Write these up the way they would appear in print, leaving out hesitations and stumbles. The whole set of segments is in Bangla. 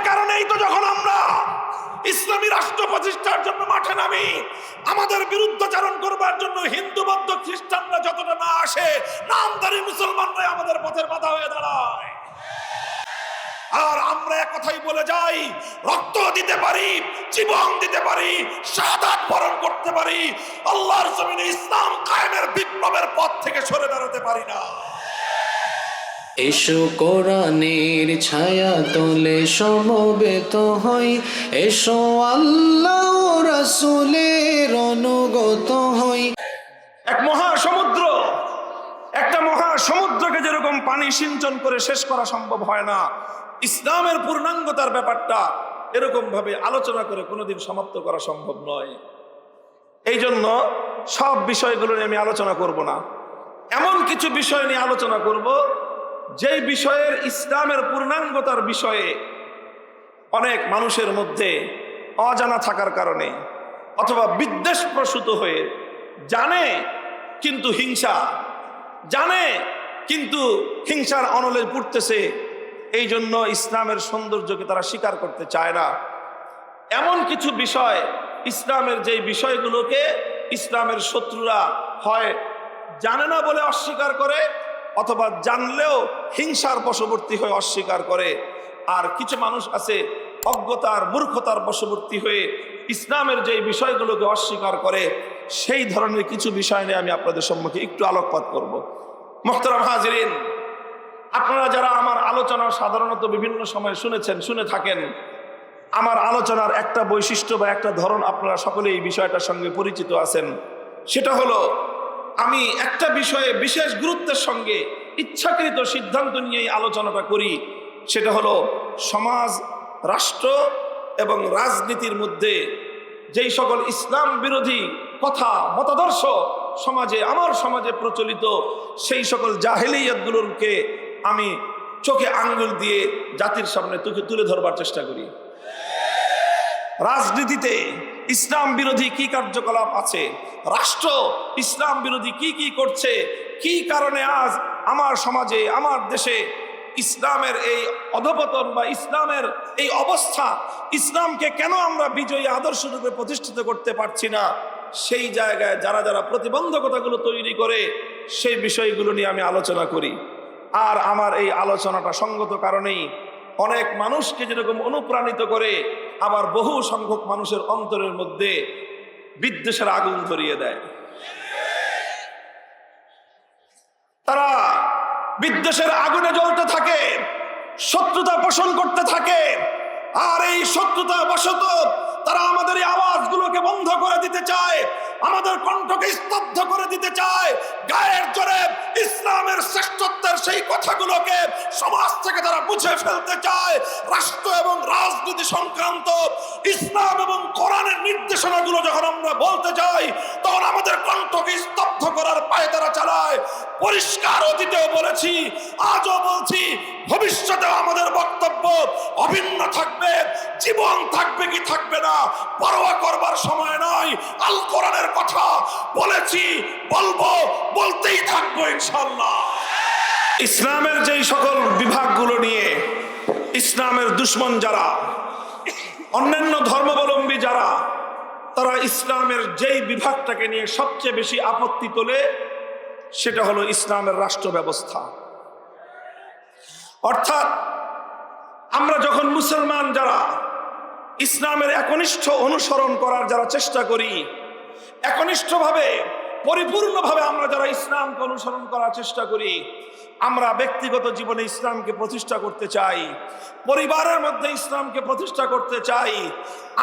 কারণেই তো যখন আমরা ইসলামী রাষ্ট্র প্রতিষ্ঠার জন্য মাঠে নামি, আমাদের বিরুদ্ধাচরণ করবার জন্য হিন্দু বৌদ্ধ খ্রিস্টানরা যতটা না আসে, নামধারী মুসলমানরাই আমাদের পথের বাধা হয়ে দাঁড়ায়। আর আমরা এক কথাই বলে যাই, রক্ত দিতে পারি, জীবন দিতে পারি, শাহাদাত বরণ করতে পারি, আল্লাহর জমিনে ইসলাম কায়েমের বিপ্লবের পথ থেকে সরে দাঁড়াতে পারি না। এসো কোরআনের ছায়া তলে সমবেত হই, এসো আল্লাহ ও রাসূলের অনুগত হই। একটা মহাসমুদ্রকে যেরকম পানি সিঞ্চন করে শেষ করা সম্ভব হয় না, ইসলামের পূর্ণাঙ্গতার ব্যাপারটা এরকম ভাবে আলোচনা করে কোনোদিন সমাপ্ত করা সম্ভব নয়। এই জন্য সব বিষয়গুলো নিয়ে আমি আলোচনা করব না, এমন কিছু বিষয় নিয়ে আলোচনা করব যেই বিষয়ের ইসলামের পূর্ণাঙ্গতার বিষয়ে অনেক মানুষের মধ্যে অজানা থাকার কারণে অথবা বিদ্বেষ প্রসূত হয়ে জানে কিন্তু হিংসার অনলে পড়তেছে, এই জন্য ইসলামের সৌন্দর্যকে তারা স্বীকার করতে চায় না। এমন কিছু বিষয়, ইসলামের যেই বিষয়গুলোকে ইসলামের শত্রুরা হয় জানে না বলে অস্বীকার করে, অথবা জানলেও হিংসার বশবর্তী হয়ে অস্বীকার করে। আর কিছু মানুষ আছে অজ্ঞতার মূর্খতার বশবর্তী হয়ে ইসলামের যেই বিষয়গুলোকে অস্বীকার করে। সেই ধরনের কিছু বিষয় নিয়ে আমি আপনাদের সম্মুখে একটু আলোকপাত করব। মুহতারাম হাজিরিন, আপনারা যারা আমার আলোচনা সাধারণত বিভিন্ন সময় শুনে থাকেন, আমার আলোচনার একটা বৈশিষ্ট্য বা একটা ধরন আপনারা সকলেই এই বিষয়টার সঙ্গে পরিচিত আছেন। সেটা হলো, আমি একটা বিষয়ে বিশেষ গুরুত্বের সঙ্গে ইচ্ছাকৃত সিদ্ধান্ত নিয়েই আলোচনাটা করি। সেটা হলো সমাজ, রাষ্ট্র এবং রাজনীতির মধ্যে যেই সকল ইসলাম বিরোধী কথা মতাদর্শ আমার সমাজে প্রচলিত, সেই সকল জাহেলিয়াতগুলোকে আমি চোখে আঙ্গুল দিয়ে জাতির সামনে তুলে ধরবার চেষ্টা করি। রাজনীতিতে ইসলাম বিরোধী কি কার্যকলাপ আছে, রাষ্ট্র ইসলাম বিরোধী কি করছে, কি কারণে আজ আমার সমাজে, আমার দেশে ইসলামের এই অধপতন বা ইসলামের এই অবস্থা, ইসলামকে কেন আমরা বিজয়ী আদর্শ রূপে প্রতিষ্ঠিত করতে পারছি না, সেই জায়গায় যারা প্রতিবন্ধকতাগুলো তৈরি করে, সেই বিষয়গুলো নিয়ে আমি আলোচনা করি। আর আমার এই আলোচনাটা সঙ্গত কারণেই অনেক মানুষকে যেরকম অনুপ্রাণিত করে, আবার বহু সংখ্যক মানুষের অন্তরের মধ্যে বিদ্বেষের আগুন ধরিয়ে দেয়। তারা বিদ্বেষের আগুনে জ্বলতে থাকে, শত্রুতা পোষণ করতে থাকে। আর এই শত্রুতা বশত তারা আমাদের এই আওয়াজগুলোকে বন্ধ করে দিতে চায়, আমাদের কণ্ঠকে স্তব্ধ করে দিতে চায়। গায়ের জোরে ইসলামের শ্রেষ্ঠত্বের সেই কথাগুলোকে সমাজ থেকে তারা মুছে ফেলতে চায়। রাষ্ট্র এবং রাজনীতি সংক্রান্ত ইসলাম এবং কোরআনের নির্দেশনাগুলো যখন আমরা বলতে যাই, তখন আমাদের কণ্ঠকে স্তব্ধ করার পায়ে তারা চালায়। পরিষ্কার অতীতেও বলেছি, আজও বলছি, ভবিষ্যতেও আমাদের বক্তব্য অভিন্ন থাকবে। জীবন থাকবে কি থাকবে না পরোয়া করবার সময় নয়। আল কোরআনের কথা বলেছি, বলবো, বলতেই থাকবো ইনশাআল্লাহ। ইসলামের যেই সকল বিভাগগুলো নিয়ে ইসলামের দুশ্মন যারা, অন্যান্য ধর্মাবলম্বী যারা, তারা ইসলামের যেই বিভাগটাকে নিয়ে সবচেয়ে বেশি আপত্তি তোলে, সেটা হলো ইসলামের রাষ্ট্র ব্যবস্থা। অর্থাৎ আমরা যখন মুসলমান যারা ইসলামের একনিষ্ঠ অনুসরণ করার যারা চেষ্টা করি, একনিষ্ঠভাবে পরিপূর্ণভাবে আমরা যারা ইসলামকে অনুসরণ করার চেষ্টা করি, আমরা ব্যক্তিগত জীবনে ইসলামকে প্রতিষ্ঠা করতে চাই, পরিবারের মধ্যে ইসলামকে প্রতিষ্ঠা করতে চাই,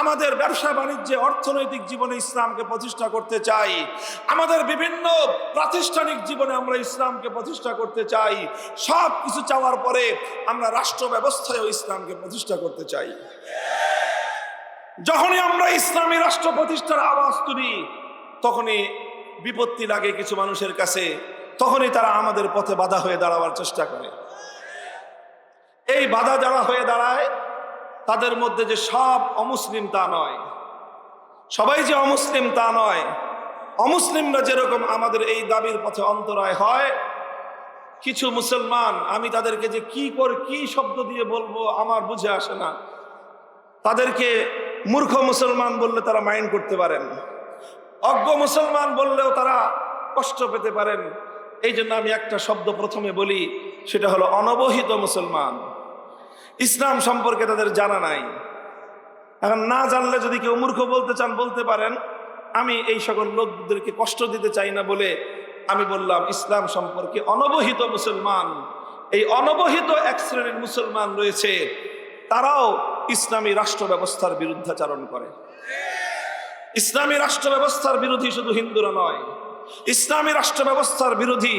আমাদের ব্যবসা বাণিজ্যে অর্থনৈতিক জীবনে ইসলামকে প্রতিষ্ঠা করতে চাই, আমাদের বিভিন্ন প্রাতিষ্ঠানিক জীবনে আমরা ইসলামকে প্রতিষ্ঠা করতে চাই। সব কিছু চাওয়ার পরে আমরা রাষ্ট্র ব্যবস্থায়ও ইসলামকে প্রতিষ্ঠা করতে চাই। যখনই আমরা ইসলামী রাষ্ট্র প্রতিষ্ঠার আওয়াজ তুলি, তখনই বিপত্তি লাগে কিছু মানুষের কাছে, তখনই তারা আমাদের পথে বাধা হয়ে দাঁড়াবার চেষ্টা করে। এই বাধা যারা হয়ে দাঁড়ায়, তাদের মধ্যে যে সব অমুসলিম তা নয়, সবাই যে অমুসলিম তা নয়। অমুসলিমরা যেরকম আমাদের এই দাবির পথে অন্তরায় হয়, কিছু মুসলমান, আমি তাদেরকে যে কি শব্দ দিয়ে বলবো আমার বুঝে আসে না, তাদেরকে মূর্খ মুসলমান বললে তারা মাইন্ড করতে পারেন, অজ্ঞ মুসলমান বললেও তারা কষ্ট পেতে পারেন। এই জন্য আমি একটা শব্দ প্রথমে বলি, সেটা হলো অনবহিত মুসলমান। ইসলাম সম্পর্কে তাদের জানা নাই। এখন না জানলে যদি কেউ মূর্খ বলতে চান বলতে পারেন, আমি এই সকল লোকদেরকে কষ্ট দিতে চাই না বলে আমি বললাম ইসলাম সম্পর্কে অনবহিত মুসলমান। এই অনবহিত এক শ্রেণীর মুসলমান রয়েছে, তারাও ইসলামী রাষ্ট্র ব্যবস্থার বিরুদ্ধাচারণ করে। ইসলামী রাষ্ট্র ব্যবস্থার বিরোধী শুধু হিন্দুরা নয়, ইসলামী রাষ্ট্র ব্যবস্থার বিরোধী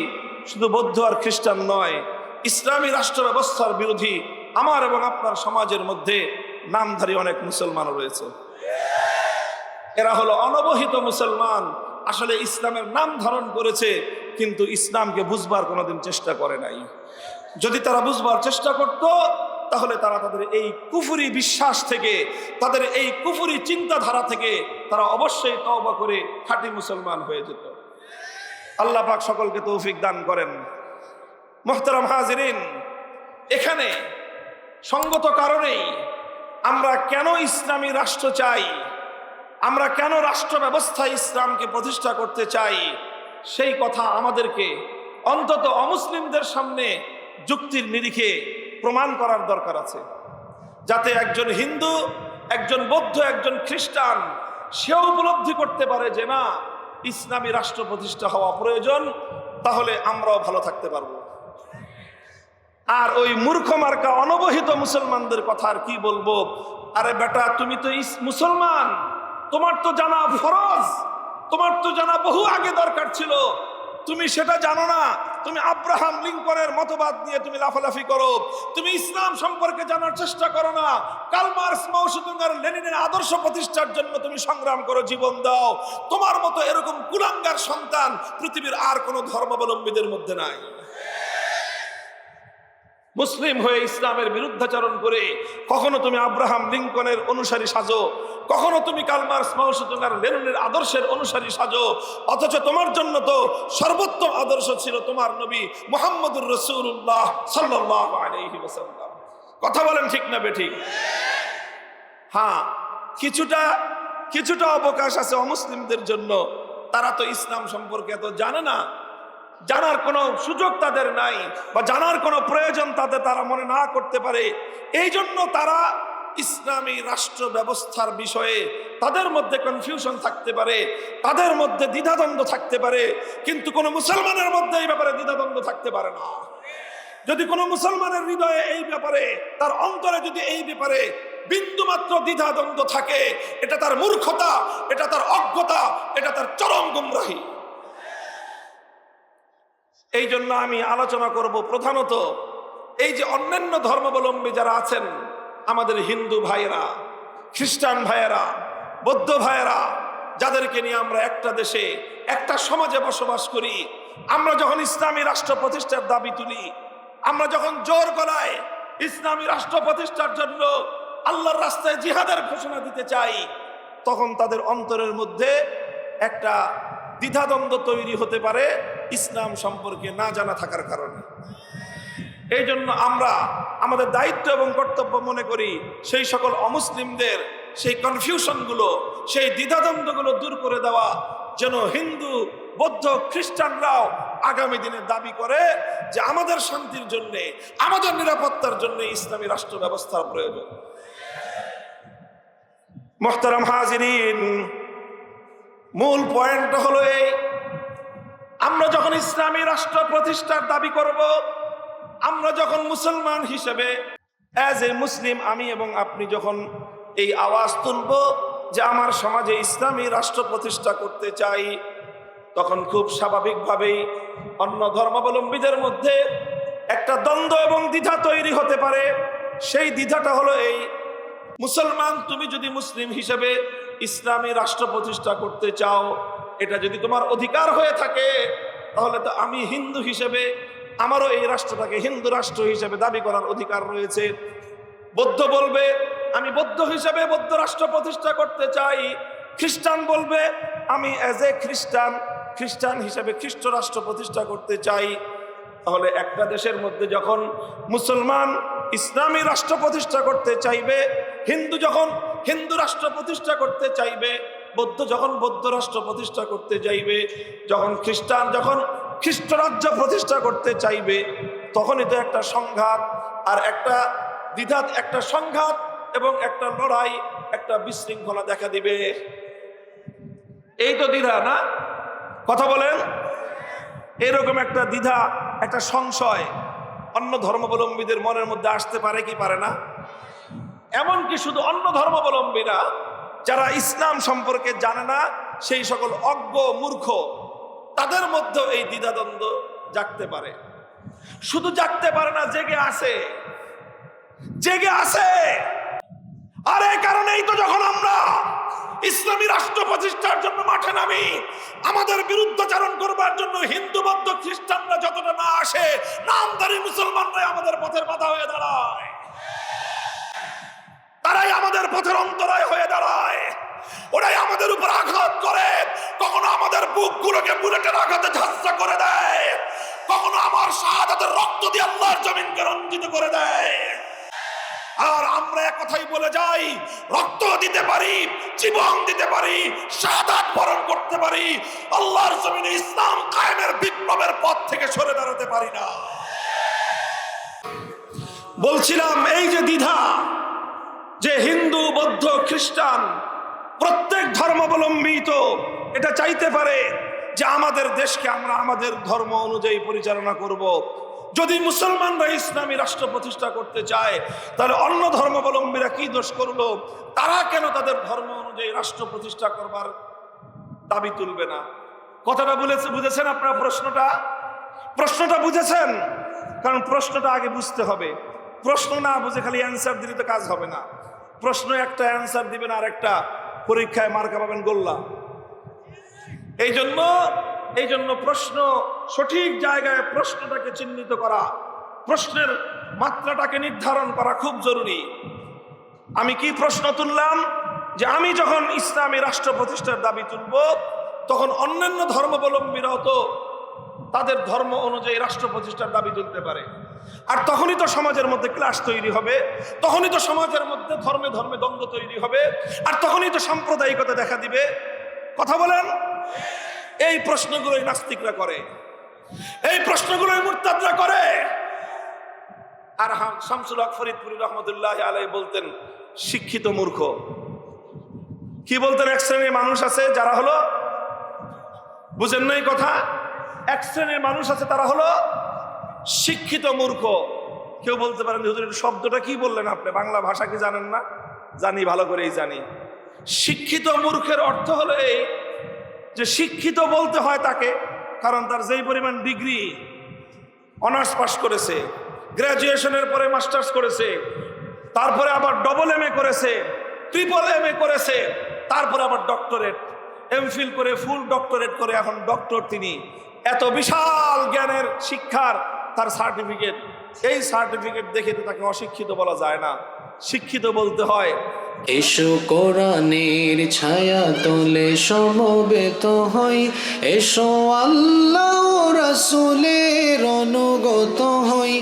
শুধু বৌদ্ধ আর খ্রিস্টান নয়, ইসলামী রাষ্ট্র ব্যবস্থার বিরোধী আমার এবং আপনার সমাজের মধ্যে নামধারী অনেক মুসলমান রয়েছে। এরা হলো অনবহিত মুসলমান, আসলে ইসলামের নাম ধারণ করেছে কিন্তু ইসলামকে বুঝবার কোনোদিন চেষ্টা করে নাই। যদি তারা বুঝবার চেষ্টা করত তাহলে তারা তাদের এই কুফরি বিশ্বাস থেকে, তাদের এই কুফরি চিন্তাধারা থেকে তারা অবশ্যই তওবা করে খাঁটি মুসলমান হয়ে যেত। আল্লাহ পাক সকলকে তৌফিক দান করেন। মুহতারাম হাজিরিন, এখানে সঙ্গত কারণেই আমরা কেন ইসলামী রাষ্ট্র চাই, আমরা কেন রাষ্ট্র ব্যবস্থায় ইসলামকে প্রতিষ্ঠা করতে চাই, সেই কথা আমাদেরকে অন্তত অমুসলিমদের সামনে যুক্তির নিরিখে প্রমাণ করার দরকার আছে, যাতে একজন হিন্দু, একজন বৌদ্ধ, একজন খ্রিস্টান সেও উপলব্ধি করতে পারে যে না, ইসলামী রাষ্ট্র প্রতিষ্ঠা হওয়া প্রয়োজন, তাহলে আমরাও ভালো থাকতে পারবো। আর ওই মূর্খ মার্কা অনবহিত মুসলমানদের কথা আর কি বলবো? আরে বেটা, তুমি তো মুসলমান, তোমার তো জানা ফরজ, তোমার তো জানা বহু আগে দরকার ছিল, তুমি সেটা জানো না। তুমি আব্রাহাম লিঙ্কনের মতবাদ নিয়ে তুমি লাফালাফি করো, তুমি ইসলাম সম্পর্কে জানার চেষ্টা করো না। কার্ল মার্কস, মাও সেতুং আর লেনিনের আদর্শ প্রতিষ্ঠার জন্য তুমি সংগ্রাম করো, জীবন দাও। তোমার মতো এরকম কুলাঙ্গার সন্তান পৃথিবীর আর কোনো ধর্মাবলম্বীদের মধ্যে নাই। মুসলিম হয়ে ইসলামের বিরুদ্ধাচরণ করে কখনো তুমি আব্রাহাম লিঙ্কনের অনুসারী সাজো, কখনো তুমি কার্ল মার্কস, মাও সেতুং আর লেনিনের আদর্শের অনুসারী সাজো, অথচ তোমার জন্য তো সর্বোত্তম আদর্শ ছিল তোমার নবী মুহাম্মদুর রাসূলুল্লাহ সাল্লাল্লাহু আলাইহি ওয়াসাল্লাম। কথা বলেন ঠিক না বেঠিক? হ্যাঁ, কিছুটা অবকাশ আছে অমুসলিমদের জন্য। তারা তো ইসলাম সম্পর্কে এত জানে না, জানার কোনো সুযোগ তাদের নাই, বা জানার কোনো প্রয়োজন তারা মনে না করতে পারে। এই জন্য তারা ইসলামী রাষ্ট্র ব্যবস্থার বিষয়ে তাদের মধ্যে কনফিউশন থাকতে পারে, তাদের মধ্যে দ্বিধাদ্বন্দ্ব থাকতে পারে, কিন্তু কোনো মুসলমানের মধ্যে এই ব্যাপারে দ্বিধাদ্বন্দ্ব থাকতে পারে না। যদি কোনো মুসলমানের হৃদয়ে এই ব্যাপারে, তার অন্তরে যদি এই ব্যাপারে বিন্দুমাত্র দ্বিধাদ্বন্দ্ব থাকে, এটা তার মূর্খতা, এটা তার অজ্ঞতা, এটা তার চরম গুমরাহি। এই জন্য আমি আলোচনা করব প্রধানত এই যে অন্যান্য ধর্মাবলম্বী যারা আছেন, আমাদের হিন্দু ভাইয়েরা, খ্রিস্টান ভাইয়েরা, বৌদ্ধ ভাইয়েরা, যাদেরকে নিয়ে আমরা একটা দেশে, একটা সমাজে বসবাস করি। আমরা যখন ইসলামী রাষ্ট্র প্রতিষ্ঠার দাবি তুলি, আমরা যখন জোর গলায় ইসলামী রাষ্ট্র প্রতিষ্ঠার জন্য আল্লাহর রাস্তায় জিহাদের ঘোষণা দিতে চাই, তখন তাদের অন্তরের মধ্যে একটা দ্বিধাদ্বন্দ্ব তৈরি হতে পারে ইসলাম সম্পর্কে না জানা থাকার কারণে। এই জন্য আমরা আমাদের দায়িত্ব এবং কর্তব্য মনে করি সেই সকল অমুসলিমদের সেই কনফিউশনগুলো, সেই দ্বিধাদ্বন্দ্বগুলো দূর করে দেওয়া, যেন হিন্দু, বৌদ্ধ, খ্রিস্টানরাও আগামী দিনে দাবি করে যে আমাদের শান্তির জন্য, আমাদের নিরাপত্তার জন্য ইসলামী রাষ্ট্র ব্যবস্থার প্রয়োজন। মুহতারাম হাজিরিন, মূল পয়েন্টটা হলো এই, আমরা যখন ইসলামী রাষ্ট্র প্রতিষ্ঠার দাবি করব, আমরা যখন মুসলমান হিসেবে অ্যাজ এ মুসলিম আমি এবং আপনি যখন এই আওয়াজ তুলব যে আমার সমাজে ইসলামী রাষ্ট্র প্রতিষ্ঠা করতে চাই, তখন খুব স্বাভাবিকভাবেই অন্য ধর্মাবলম্বীদের মধ্যে একটা দ্বন্দ্ব এবং দ্বিধা তৈরি হতে পারে। সেই দ্বিধাটা হলো এই, মুসলমান তুমি যদি মুসলিম হিসেবে ইসলামী রাষ্ট্র প্রতিষ্ঠা করতে চাও, এটা যদি তোমার অধিকার হয়ে থাকে, তাহলে তো আমি হিন্দু হিসেবে আমারও এই রাষ্ট্রটাকে হিন্দু রাষ্ট্র হিসেবে দাবি করার অধিকার রয়েছে। বৌদ্ধ বলবে আমি বৌদ্ধ হিসেবে বৌদ্ধ রাষ্ট্র প্রতিষ্ঠা করতে চাই, খ্রিস্টান বলবে আমি অ্যাজ এ খ্রিস্টান হিসেবে খ্রিস্ট রাষ্ট্র প্রতিষ্ঠা করতে চাই। তাহলে একটা দেশের মধ্যে যখন মুসলমান ইসলামী রাষ্ট্র প্রতিষ্ঠা করতে চাইবে, হিন্দু যখন হিন্দু রাষ্ট্র প্রতিষ্ঠা করতে চাইবে, বৌদ্ধ যখন বৌদ্ধ রাষ্ট্র প্রতিষ্ঠা করতে চাইবে, যখন খ্রিস্টান যখন খ্রিস্ট রাজ্য প্রতিষ্ঠা করতে চাইবে, তখনই তো একটা সংঘাত আর একটা দ্বিধাত, একটা সংঘাত এবং একটা লড়াই, একটা বিশৃঙ্খলা দেখা দিবে। এই তো দ্বিধা না? কথা বলেন। এরকম একটা দ্বিধা, একটা সংশয় অন্য ধর্মাবলম্বীদের মনের মধ্যে আসতে পারে কি পারে না? এমনকি শুধু অন্য ধর্মাবলম্বী না, যারা ইসলাম সম্পর্কে জানে না, সেই সকল অজ্ঞ মূর্খ, তাদের মধ্যেও এই দ্বিধাদ্বন্দ্ব জাগতে পারে। শুধু জাগতে পারে না, জেগে আসে, জেগে আসে। আর এই কারণেই তো যখন আমরা ইসলামী রাষ্ট্র প্রতিষ্ঠার জন্য মাঠে নামি, আমাদের বিরুদ্ধাচরণ করবার জন্য হিন্দু বৌদ্ধ খ্রিস্টানরা যতটা না আসে, নামধারী মুসলমানরাই আমাদের পথের বাধা হয়ে দাঁড়ায়, তারাই আমাদের পথের অন্তরায় হয়ে দাঁড়ায়, ওরাই আমাদের উপর আঘাত করে, কখনো আমাদের বুকগুলোকে বুলেটের আঘাতে ঝাঁঝরা করে দেয়, কখনো আমার শাহাদাতের রক্ত দিয়ে আল্লাহর জমিনকে রঞ্জিত করে দেয়। আর আমরা এক কথাই বলে যাই, রক্ত দিতে পারি, জীবন দিতে পারি, শাহাদাত বরণ করতে পারি, আল্লাহর জমিনে ইসলাম কায়েমের বিপ্লবের পথ থেকে সরে দাঁড়াতে পারি না। বলছিলাম এই যে দ্বিধা, যে হিন্দু বৌদ্ধ খ্রিস্টান প্রত্যেক ধর্মাবলম্বী তো এটা চাইতে পারে যে আমাদের দেশকে আমরা আমাদের ধর্ম অনুযায়ী পরিচালনা করব। যদি মুসলমানরা ইসলামী রাষ্ট্র প্রতিষ্ঠা করতে চায়, তাহলে অন্য ধর্মাবলম্বীরা কি দোষ করলো? তারা কেন তাদের ধর্ম অনুযায়ী রাষ্ট্র প্রতিষ্ঠা করবার দাবি তুলবে না? কথাটা বুঝেছেন আপনারা? প্রশ্নটা বুঝেছেন? কারণ প্রশ্নটা আগে বুঝতে হবে। প্রশ্ন না বুঝে খালি অ্যান্সার দিলে তো কাজ হবে না। প্রশ্ন একটা, অ্যান্সার দিবেন আর একটা, পরীক্ষায় মার্কা পাবেন গোল্লা। এই জন্য প্রশ্ন সঠিক জায়গায় প্রশ্নটাকে চিহ্নিত করা, প্রশ্নের মাত্রাটাকে নির্ধারণ করা খুব জরুরি। আমি কি প্রশ্ন তুললাম? যে আমি যখন ইসলামী রাষ্ট্র প্রতিষ্ঠার দাবি তুলব, তখন অন্যান্য ধর্মাবলম্বীরাও তো তাদের ধর্ম অনুযায়ী রাষ্ট্র প্রতিষ্ঠার দাবি তুলতে পারে। আর তখনই তো সমাজের মধ্যে ক্লাস তৈরি হবে, তখনই তো সমাজের মধ্যে ধর্মে ধর্মে দ্বন্দ্ব তৈরি হবে, আর তখনই তো সাম্প্রদায়িকতা দেখা দিবে। কথা বলেন। এই প্রশ্নগুলোই নাস্তিকরা করে, এই প্রশ্নগুলোই মুরতাদরা করে। আর শামসুল হক ফরিদপুরি রহমতুল্লাহ আলাইহি বলতেন শিক্ষিত মূর্খ। কি বলতেন? এক শ্রেণীর মানুষ আছে যারা হলো, বুঝেন নাই কথা, এক শ্রেণীর মানুষ আছে তারা হলো শিক্ষিত মূর্খ। কেউ বলতে পারেন হুজুর শব্দটা কি বললেন আপনি? বাংলা ভাষা কি জানেন না? জানি, ভালো করেই জানি। শিক্ষিত মূর্খের অর্থ হলো এই যে শিক্ষিত বলতে হয় তাকে, কারণ তার যেই পরিমাণ ডিগ্রি, অনার্স পাস করেছে, গ্র্যাজুয়েশনের পরে মাস্টার্স করেছে, তারপরে আবার ডবল MA করেছে, ট্রিপল MA করেছে, তারপরে আবার ডক্টরেট, এমফিল করে ফুল ডক্টরেট করে এখন ডক্টর তিনি। এত বিশাল জ্ঞানের শিক্ষার তার সার্টিফিকেট, এই সার্টিফিকেট দেখে তো তাকে অশিক্ষিত বলা যায় না, শিক্ষিত বলতে হয়। এসো কোরআনের ছায়া তলে সমবেত হই, এসো আল্লাহ রাসূলের অনুগত হই।